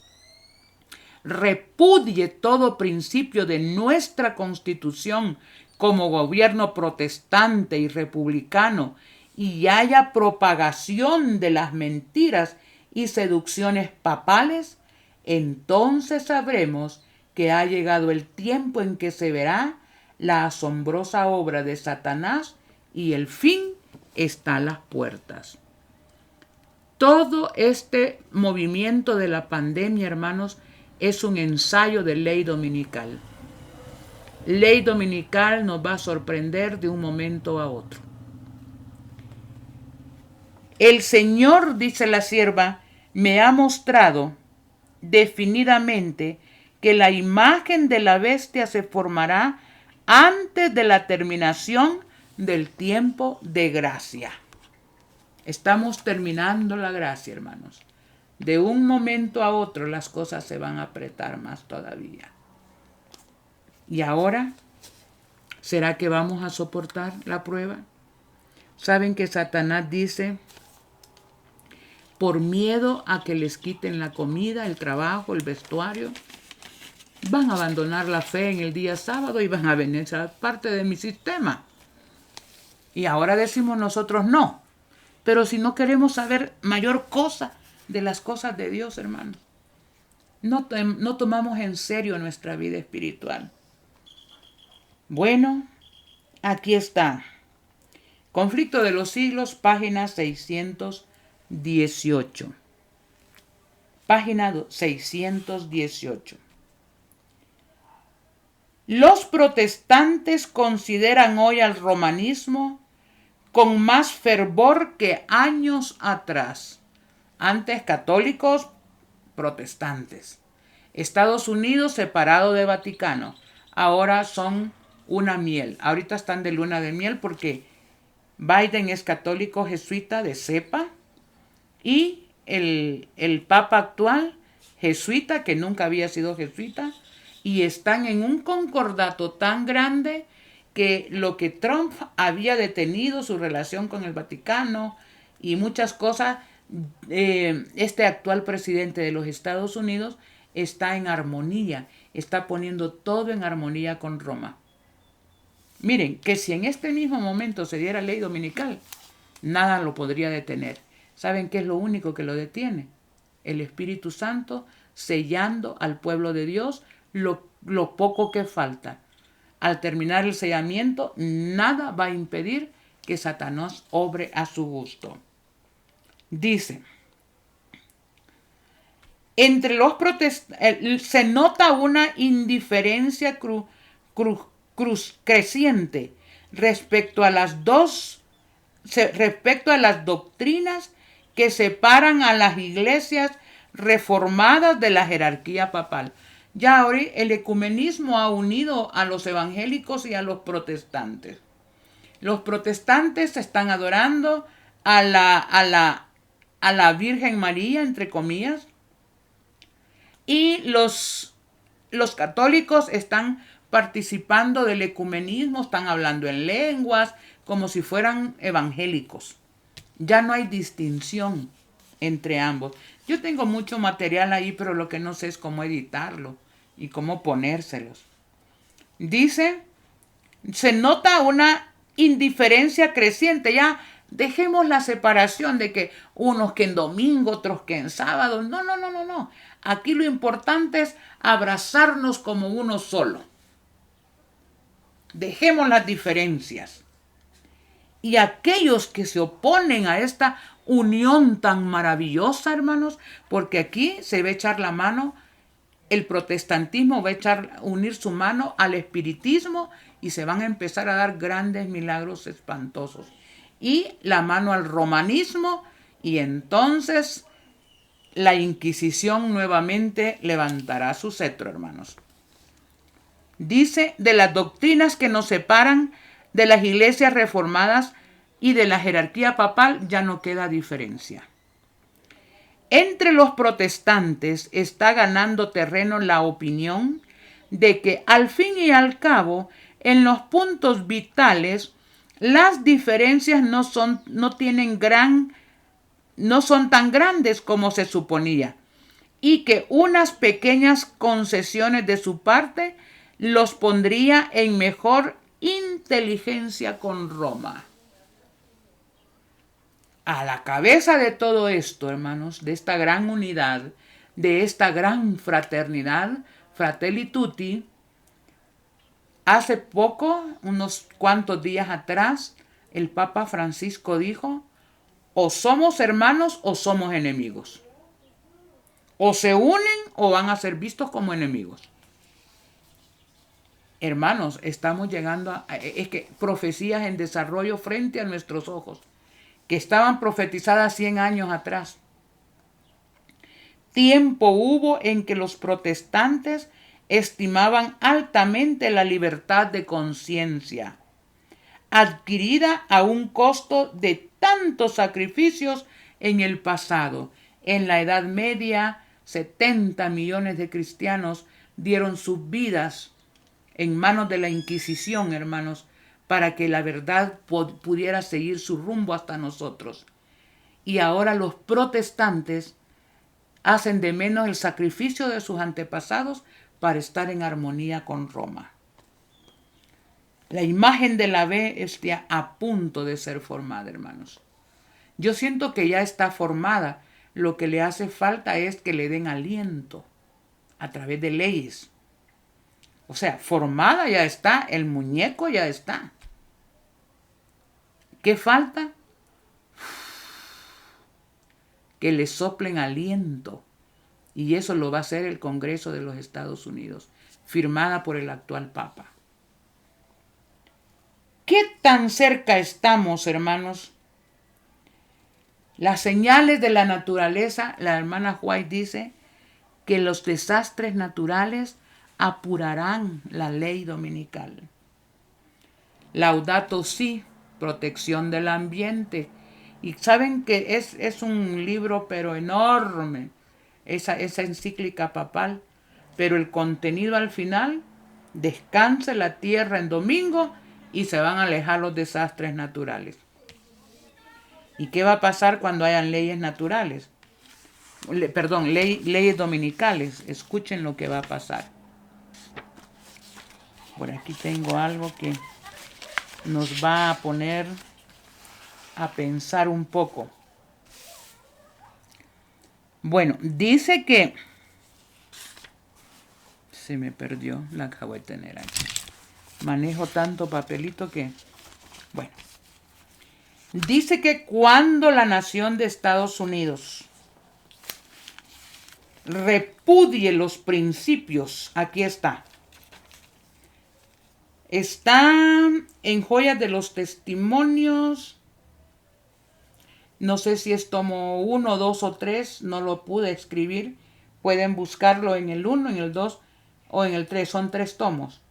repudie todo principio de nuestra Constitución como gobierno protestante y republicano y haya propagación de las mentiras y seducciones papales, entonces sabremos que ha llegado el tiempo en que se verá la asombrosa obra de Satanás y el fin está a las puertas. Todo este movimiento de la pandemia, hermanos, es un ensayo de ley dominical. Ley dominical nos va a sorprender de un momento a otro. El Señor, dice la sierva, me ha mostrado definidamente que la imagen de la bestia se formará antes de la terminación del tiempo de gracia. Estamos terminando la gracia, hermanos. De un momento a otro las cosas se van a apretar más todavía. ¿Y ahora? ¿Será que vamos a soportar la prueba? ¿Saben que Satanás dice, por miedo a que les quiten la comida, el trabajo, el vestuario, van a abandonar la fe en el día sábado y van a venir a ser parte de mi sistema? Y ahora decimos nosotros no. Pero si no queremos saber mayor cosa de las cosas de Dios, hermanos, no tomamos en serio nuestra vida espiritual. Bueno, aquí está. Conflicto de los siglos, página 618. Página 618. Los protestantes consideran hoy al romanismo con más fervor que años atrás. Antes católicos, protestantes. Estados Unidos separado de Vaticano. Ahora son una miel. Ahorita están de luna de miel porque Biden es católico jesuita de cepa y el papa actual jesuita, que nunca había sido jesuita, y están en un concordato tan grande que lo que Trump había detenido, su relación con el Vaticano y muchas cosas, este actual presidente de los Estados Unidos está en armonía, está poniendo todo en armonía con Roma. Miren, que si en este mismo momento se diera ley dominical, nada lo podría detener. ¿Saben qué es lo único que lo detiene? El Espíritu Santo sellando al pueblo de Dios lo poco que falta. Al terminar el sellamiento, nada va a impedir que Satanás obre a su gusto. Dice, entre los protestantes se nota una indiferencia creciente respecto a las doctrinas que separan a las iglesias reformadas de la jerarquía papal. Ya ahora el ecumenismo ha unido a los evangélicos y a los protestantes. Los protestantes están adorando a la Virgen María, entre comillas, y los católicos están participando del ecumenismo, están hablando en lenguas, como si fueran evangélicos. Ya no hay distinción entre ambos. Yo tengo mucho material ahí, pero lo que no sé es cómo editarlo y cómo ponérselos. Dice, se nota una indiferencia creciente. Ya dejemos la separación de que unos que en domingo, otros que en sábado. No. Aquí lo importante es abrazarnos como uno solo. Dejemos las diferencias. Y aquellos que se oponen a esta unión tan maravillosa, hermanos, porque aquí se va a echar la mano, el protestantismo va a unir su mano al espiritismo y se van a empezar a dar grandes milagros espantosos. Y la mano al romanismo, y entonces la Inquisición nuevamente levantará su cetro, hermanos. Dice, de las doctrinas que nos separan de las iglesias reformadas y de la jerarquía papal ya no queda diferencia. Entre los protestantes está ganando terreno la opinión de que al fin y al cabo, en los puntos vitales, las diferencias no son tan grandes como se suponía, y que unas pequeñas concesiones de su parte los pondría en mejor inteligencia con Roma. A la cabeza de todo esto, hermanos, de esta gran unidad, de esta gran fraternidad, Fratelli Tutti, hace poco, unos cuantos días atrás, el Papa Francisco dijo, o somos hermanos o somos enemigos. O se unen o van a ser vistos como enemigos. Hermanos, estamos llegando es que profecías en desarrollo frente a nuestros ojos, que estaban profetizadas 100 años atrás. Tiempo hubo en que los protestantes estimaban altamente la libertad de conciencia, adquirida a un costo de tantos sacrificios en el pasado. En la Edad Media, 70 millones de cristianos dieron sus vidas en manos de la Inquisición, hermanos, para que la verdad pudiera seguir su rumbo hasta nosotros. Y ahora los protestantes hacen de menos el sacrificio de sus antepasados para estar en armonía con Roma. La imagen de la bestia a punto de ser formada, hermanos. Yo siento que ya está formada. Lo que le hace falta es que le den aliento a través de leyes. O sea, formada ya está, el muñeco ya está. ¿Qué falta? Que le soplen aliento. Y eso lo va a hacer el Congreso de los Estados Unidos, firmada por el actual Papa. ¿Qué tan cerca estamos, hermanos? Las señales de la naturaleza, la hermana White dice que los desastres naturales apurarán la ley dominical. Laudato Si, protección del ambiente. Y saben que es un libro pero enorme, esa encíclica papal, pero el contenido al final, descanse la tierra en domingo y se van a alejar los desastres naturales. ¿Y qué va a pasar cuando hayan leyes naturales? Leyes dominicales. Escuchen lo que va a pasar. Por aquí tengo algo que nos va a poner a pensar un poco. Bueno, dice que se me perdió, la acabo de tener aquí. Manejo tanto papelito que, bueno. Dice que cuando la nación de Estados Unidos repudie los principios, aquí está en Joyas de los Testimonios, no sé si es tomo 1, 2 o 3, no lo pude escribir, pueden buscarlo en el 1, en el 2 o en el 3, son 3 tomos,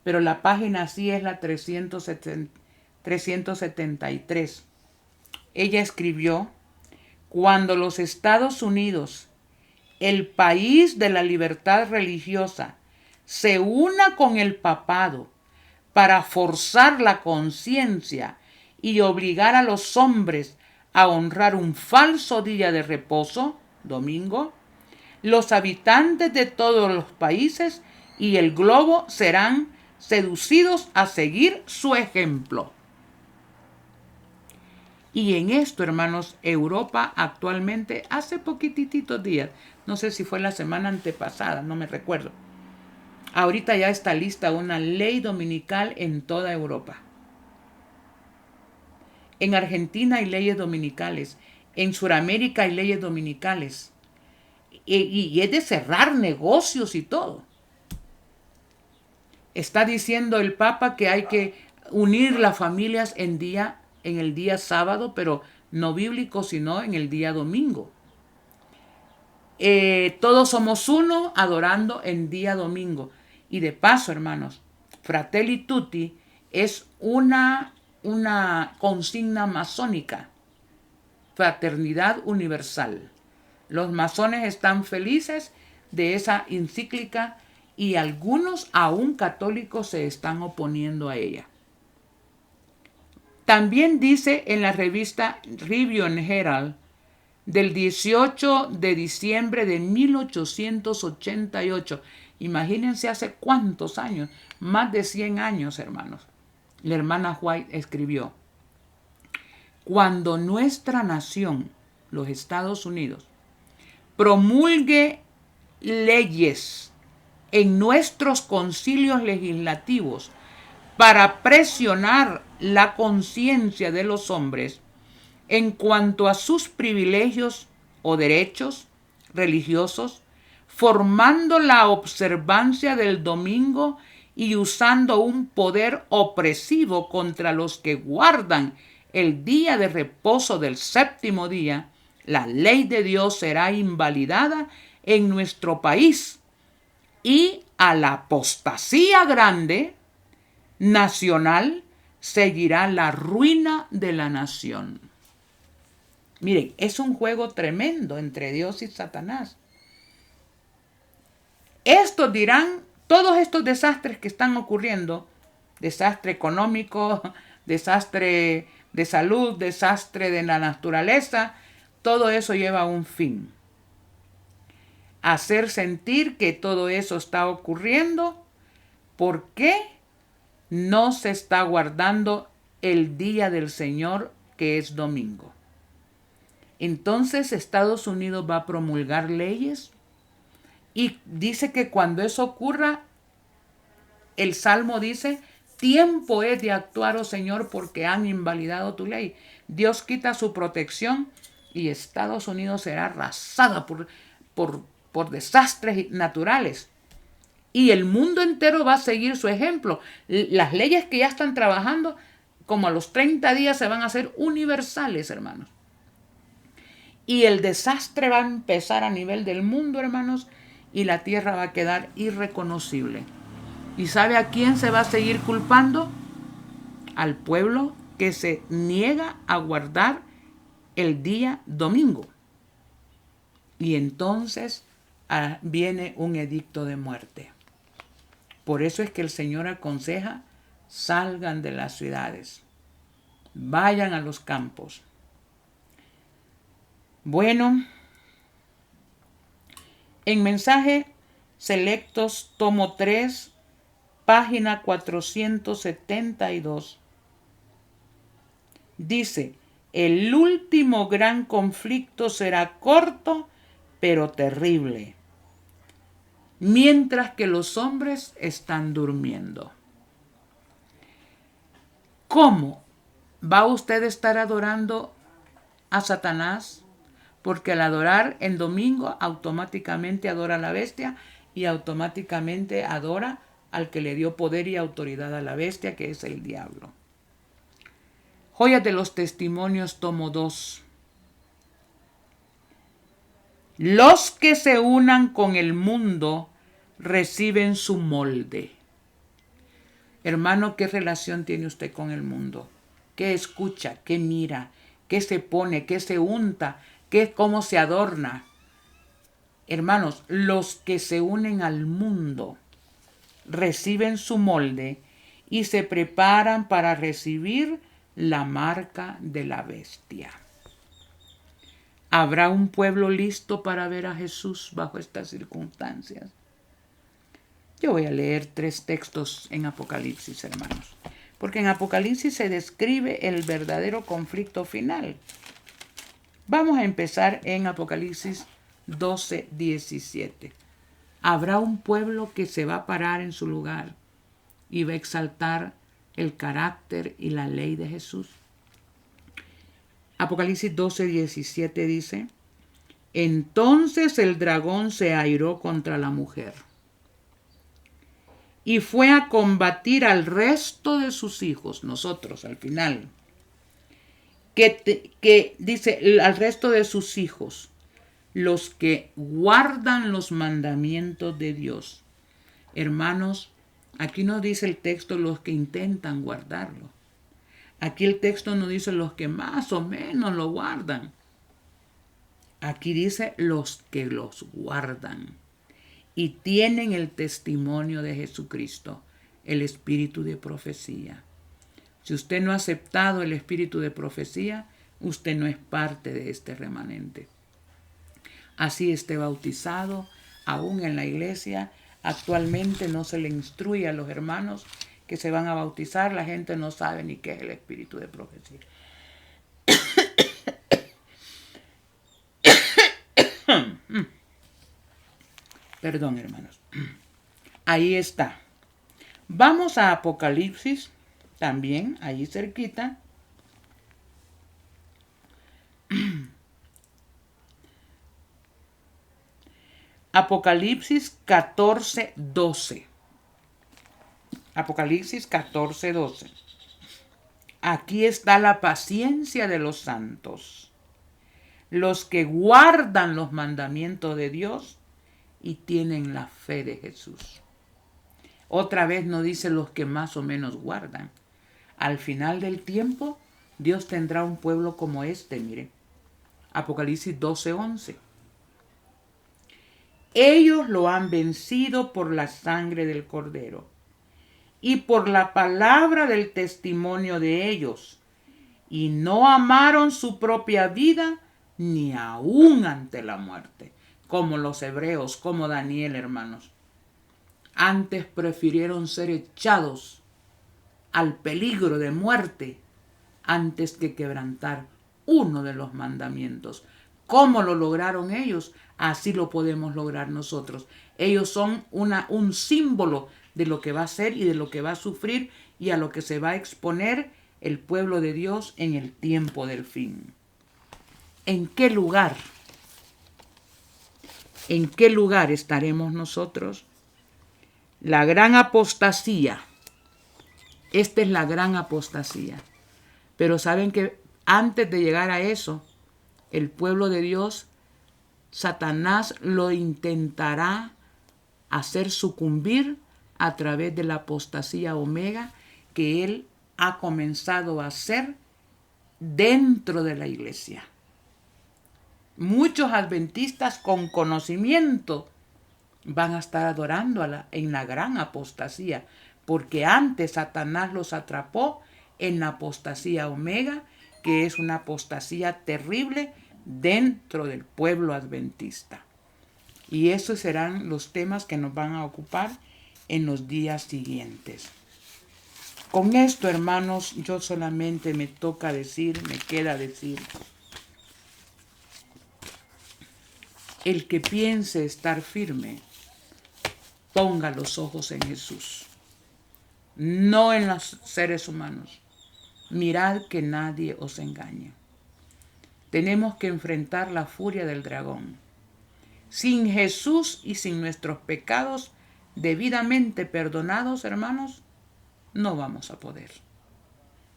pero la página sí es la 373. Ella escribió, cuando los Estados Unidos, el país de la libertad religiosa, se una con el papado para forzar la conciencia y obligar a los hombres a honrar un falso día de reposo, domingo, los habitantes de todos los países y el globo serán seducidos a seguir su ejemplo. Y en esto, hermanos, Europa actualmente, hace poquititos días, no sé si fue la semana antepasada, no me recuerdo, ahorita ya está lista una ley dominical en toda Europa. En Argentina hay leyes dominicales, en Sudamérica hay leyes dominicales, y es de cerrar negocios y todo. Está diciendo el Papa que hay que unir las familias en el día sábado, pero no bíblico, sino en el día domingo. Todos somos uno adorando en día domingo. Y de paso, hermanos, Fratelli Tutti es una consigna masónica. Fraternidad universal. Los masones están felices de esa encíclica y algunos, aún católicos, se están oponiendo a ella. También dice en la revista Review and Herald del 18 de diciembre de 1888. Imagínense hace cuántos años, más de 100 años, hermanos. La hermana White escribió: cuando nuestra nación, los Estados Unidos, promulgue leyes en nuestros concilios legislativos para presionar la conciencia de los hombres en cuanto a sus privilegios o derechos religiosos, formando la observancia del domingo y usando un poder opresivo contra los que guardan el día de reposo del séptimo día, la ley de Dios será invalidada en nuestro país y a la apostasía grande nacional seguirá la ruina de la nación. Miren, es un juego tremendo entre Dios y Satanás. Estos dirán, todos estos desastres que están ocurriendo, desastre económico, desastre de salud, desastre de la naturaleza, todo eso lleva a un fin. Hacer sentir que todo eso está ocurriendo porque no se está guardando el día del Señor, que es domingo. Entonces Estados Unidos va a promulgar leyes y dice que cuando eso ocurra, el Salmo dice: tiempo es de actuar, oh Señor, porque han invalidado tu ley. Dios quita su protección y Estados Unidos será arrasada por desastres naturales. Y el mundo entero va a seguir su ejemplo. Las leyes que ya están trabajando, como a los 30 días, se van a hacer universales, hermanos. Y el desastre va a empezar a nivel del mundo, hermanos, y la tierra va a quedar irreconocible. ¿Y sabe a quién se va a seguir culpando? Al pueblo que se niega a guardar el día domingo. Y entonces viene un edicto de muerte. Por eso es que el Señor aconseja: salgan de las ciudades, vayan a los campos. Bueno, en Mensajes Selectos, tomo 3, página 472, dice: el último gran conflicto será corto, pero terrible, mientras que los hombres están durmiendo. ¿Cómo va usted a estar adorando a Satanás? Porque al adorar en domingo, automáticamente adora a la bestia y automáticamente adora al que le dio poder y autoridad a la bestia, que es el diablo. Joyas de los Testimonios, tomo 2. Los que se unan con el mundo reciben su molde. Hermano, ¿qué relación tiene usted con el mundo? ¿Qué escucha? ¿Qué mira? ¿Qué se pone? ¿Qué se unta? ¿Cómo se adorna? Hermanos, los que se unen al mundo reciben su molde y se preparan para recibir la marca de la bestia. ¿Habrá un pueblo listo para ver a Jesús bajo estas circunstancias? Yo voy a leer 3 textos en Apocalipsis, hermanos, porque en Apocalipsis se describe el verdadero conflicto final. Vamos a empezar en Apocalipsis 12:17. Habrá un pueblo que se va a parar en su lugar y va a exaltar el carácter y la ley de Jesús. Apocalipsis 12:17 dice: entonces el dragón se airó contra la mujer y fue a combatir al resto de sus hijos, nosotros al final, que dice al resto de sus hijos, los que guardan los mandamientos de Dios. Hermanos, aquí no dice el texto los que intentan guardarlo. Aquí el texto no dice los que más o menos lo guardan. Aquí dice los que los guardan y tienen el testimonio de Jesucristo, el espíritu de profecía. Si usted no ha aceptado el espíritu de profecía, usted no es parte de este remanente. Así esté bautizado, aún en la iglesia, actualmente no se le instruye a los hermanos que se van a bautizar, la gente no sabe ni qué es el espíritu de profecía. Perdón, hermanos. Ahí está. Vamos a Apocalipsis, también, ahí cerquita. Apocalipsis 14:12. Apocalipsis 14:12. Aquí está la paciencia de los santos, los que guardan los mandamientos de Dios y tienen la fe de Jesús. Otra vez no dice los que más o menos guardan. Al final del tiempo, Dios tendrá un pueblo como este, mire. Apocalipsis 12:11. Ellos lo han vencido por la sangre del Cordero y por la palabra del testimonio de ellos, y no amaron su propia vida ni aún ante la muerte, como los hebreos, como Daniel, hermanos. Antes prefirieron ser echados al peligro de muerte antes que quebrantar uno de los mandamientos. ¿Cómo lo lograron ellos? Así lo podemos lograr nosotros. Ellos son un símbolo de lo que va a ser y de lo que va a sufrir y a lo que se va a exponer el pueblo de Dios en el tiempo del fin. ¿En qué lugar? ¿En qué lugar estaremos nosotros? La gran apostasía. Esta es la gran apostasía. Pero saben que antes de llegar a eso, el pueblo de Dios, Satanás lo intentará hacer sucumbir a través de la apostasía omega que él ha comenzado a hacer dentro de la iglesia. Muchos adventistas con conocimiento van a estar adorando en la gran apostasía, porque antes Satanás los atrapó en la apostasía omega, que es una apostasía terrible dentro del pueblo adventista. Y esos serán los temas que nos van a ocupar en los días siguientes. Con esto, hermanos, yo solamente me queda decir, el que piense estar firme, ponga los ojos en Jesús, no en los seres humanos. Mirad que nadie os engañe. Tenemos que enfrentar la furia del dragón. Sin Jesús y sin nuestros pecados debidamente perdonados, hermanos, no vamos a poder.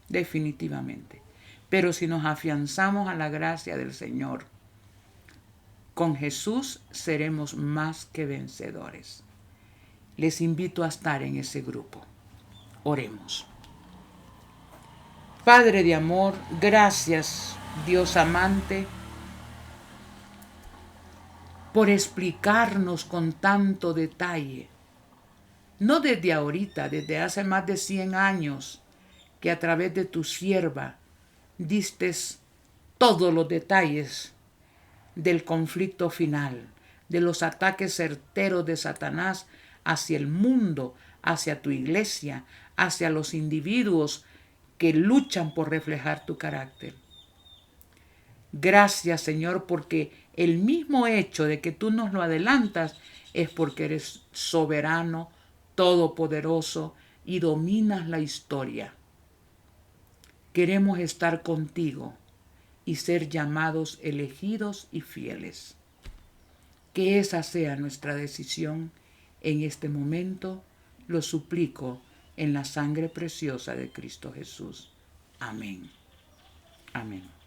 Definitivamente. Pero si nos afianzamos a la gracia del Señor, con Jesús seremos más que vencedores. Les invito a estar en ese grupo. Oremos. Padre de amor, gracias, Dios amante, por explicarnos con tanto detalle no desde ahorita, desde hace más de 100 años, que a través de tu sierva distes todos los detalles del conflicto final, de los ataques certeros de Satanás hacia el mundo, hacia tu iglesia, hacia los individuos que luchan por reflejar tu carácter. Gracias, Señor, porque el mismo hecho de que tú nos lo adelantas es porque eres soberano, todopoderoso y dominas la historia. Queremos estar contigo y ser llamados elegidos y fieles. Que esa sea nuestra decisión en este momento, lo suplico en la sangre preciosa de Cristo Jesús. Amén. Amén.